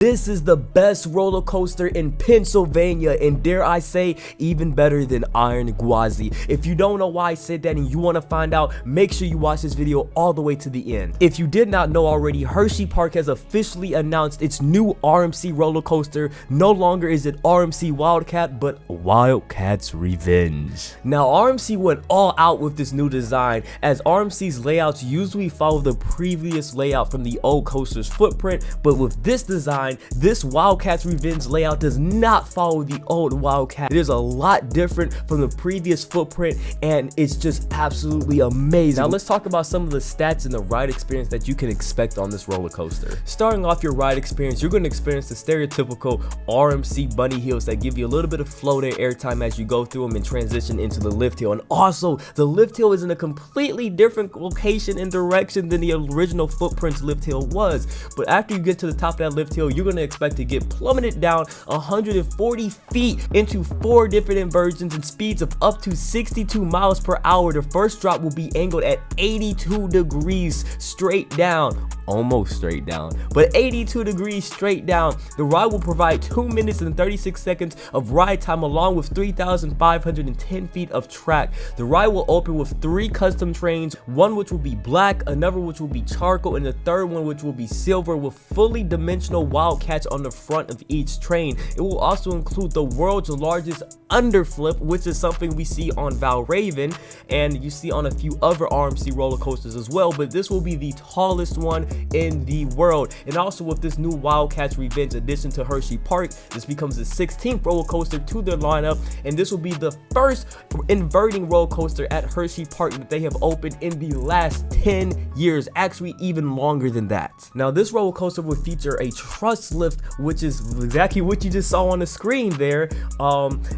This is the best roller coaster in Pennsylvania, and dare I say, even better than Iron Gwazi. If you don't know why I said that and you want to find out, make sure you watch this video all the way to the end. If you did not know already, Hershey Park has officially announced its new RMC roller coaster. No longer is it RMC Wildcat, but Wildcat's Revenge. Now, RMC went all out with this new design, as RMC's layouts usually follow the previous layout from the old coaster's footprint, but with this design, this Wildcat's Revenge layout does not follow the old Wildcat. It is a lot different from the previous footprint, and it's just absolutely amazing. Now let's talk about some of the stats and the ride experience that you can expect on this roller coaster. Starting off your ride experience, you're going to experience the stereotypical RMC bunny hills that give you a little bit of floating airtime as you go through them and transition into the lift hill. And also, the lift hill is in a completely different location and direction than the original footprint's lift hill was. But after you get to the top of that lift hill, you're going to expect to get plummeted down 140 feet into 4 different inversions and speeds of up to 62 miles per hour. The first drop will be angled at 82 degrees straight down, almost straight down, but 82 degrees straight down. The ride will provide 2 minutes and 36 seconds of ride time along with 3,510 feet of track. The ride will open with 3 custom trains, one which will be black, another which will be charcoal, and the third one which will be silver, with fully dimensional Wildcats on the front of each train. It will also include the world's largest underflip, which is something we see on Valraven and you see on a few other RMC roller coasters as well, but this will be the tallest one in the world. And also with this new Wildcat's Revenge addition to Hershey Park, this becomes the 16th roller coaster to their lineup, and this will be the first inverting roller coaster at Hershey Park that they have opened in the last 10 years, actually even longer than that. Now this roller coaster will feature a truss lift, which is exactly what you just saw on the screen there.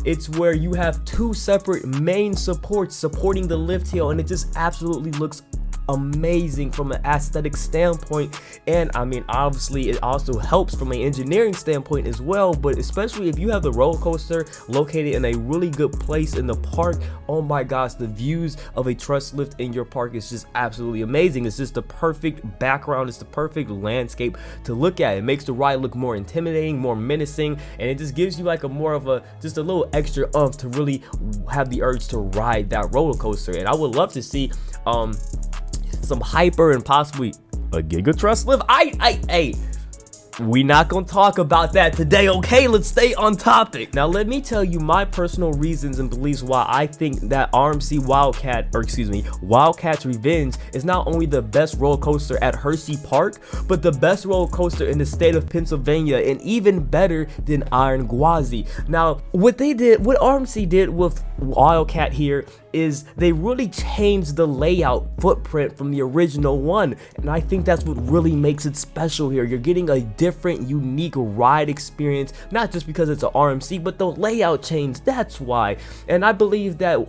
It's where you have 2 separate main supports supporting the lift hill, and it just absolutely looks amazing from an aesthetic standpoint. And I mean, obviously it also helps from an engineering standpoint as well, but especially if you have the roller coaster located in a really good place in the park, oh my gosh, the views of a truss lift in your park is just absolutely amazing. It's just the perfect background, it's the perfect landscape to look at. It makes the ride look more intimidating, more menacing, and it just gives you like just a little extra oomph to really have the urge to ride that roller coaster. And I would love to see some hyper and possibly a Giga Truss lift. We not gonna talk about that today, okay? Let's stay on topic. Now let me tell you my personal reasons and beliefs why I think that RMC Wildcat's Revenge is not only the best roller coaster at Hershey Park, but the best roller coaster in the state of Pennsylvania, and even better than Iron Gwazi. Now what RMC did with Wildcat here is they really changed the layout footprint from the original one, and I think that's what really makes it special here. You're getting a different, unique ride experience, not just because it's an RMC, but the layout changed, that's why. And I believe that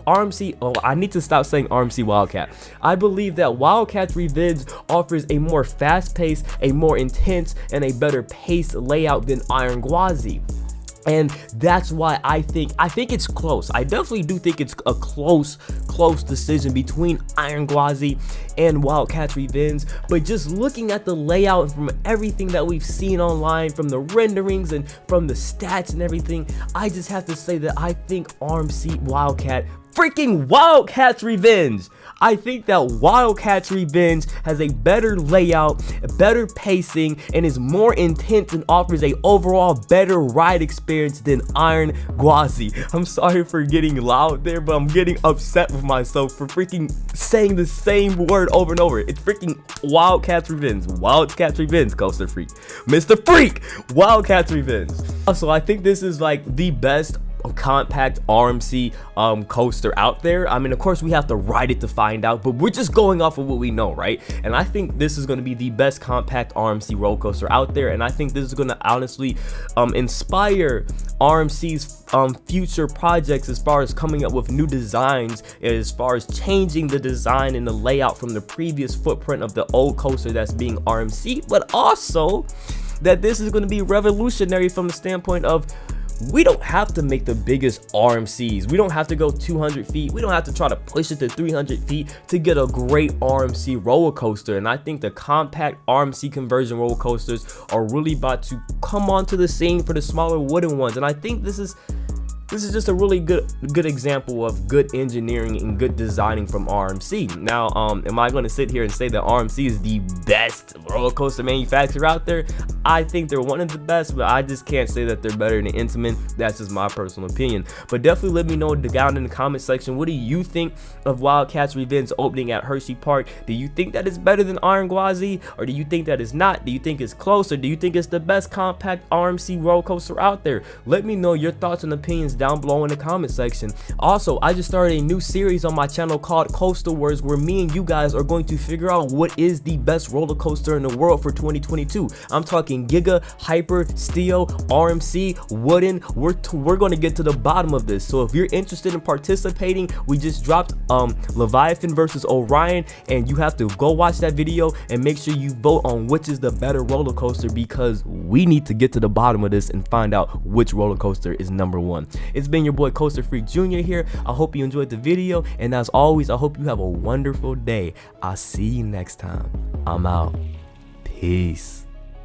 I need to stop saying RMC Wildcat. I believe that Wildcat's Revenge offers a more fast-paced, a more intense, and a better paced layout than Iron Gwazi. And that's why I think it's close. I definitely do think it's a close decision between Iron Gwazi and Wildcat's Revenge. But just looking at the layout from everything that we've seen online, from the renderings and from the stats and everything, I just have to say that I think RMC Wildcat's Revenge. I think that Wildcat's Revenge has a better layout, a better pacing, and is more intense and offers a overall better ride experience than Iron Gwazi. I'm sorry for getting loud there, but I'm getting upset with myself for freaking saying the same word over and over. It's freaking Wildcat's Revenge. Wildcat's Revenge, Coaster Freak. Mr. Freak! Wildcat's Revenge. Also, I think this is like the best compact RMC coaster out there. I mean, of course we have to ride it to find out, but we're just going off of what we know, right? And I think this is going to be the best compact RMC roller coaster out there, and I think this is going to honestly inspire RMC's future projects as far as coming up with new designs, as far as changing the design and the layout from the previous footprint of the old coaster that's being RMC, but also that this is going to be revolutionary from the standpoint of we don't have to make the biggest RMCs. We don't have to go 200 feet. We don't have to try to push it to 300 feet to get a great RMC roller coaster. And I think the compact RMC conversion roller coasters are really about to come onto the scene for the smaller wooden ones. And I think this is just a really good example of good engineering and good designing from RMC. Now, am I going to sit here and say that RMC is the best roller coaster manufacturer out there? I think they're one of the best, but I just can't say that they're better than Intamin. That's just my personal opinion. But definitely let me know down in the comment section, what do you think of Wildcats Revenge opening at Hershey Park? Do you think that it's better than Iron Gwazi, or do you think that it's not? Do you think it's close, or do you think it's the best compact RMC roller coaster out there? Let me know your thoughts and opinions down below in the comment section. Also, I just started a new series on my channel called Coastal Wars, where me and you guys are going to figure out what is the best roller coaster in the world for 2022. I'm talking Giga, Hyper, Steel, RMC, Wooden. We're going to get to the bottom of this. So if you're interested in participating, we just dropped Leviathan versus Orion, and you have to go watch that video and make sure you vote on which is the better roller coaster, because we need to get to the bottom of this and find out which roller coaster is #1. It's been your boy Coaster Freak Jr. here. I hope you enjoyed the video, and as always, I hope you have a wonderful day. I'll see you next time. I'm out. Peace.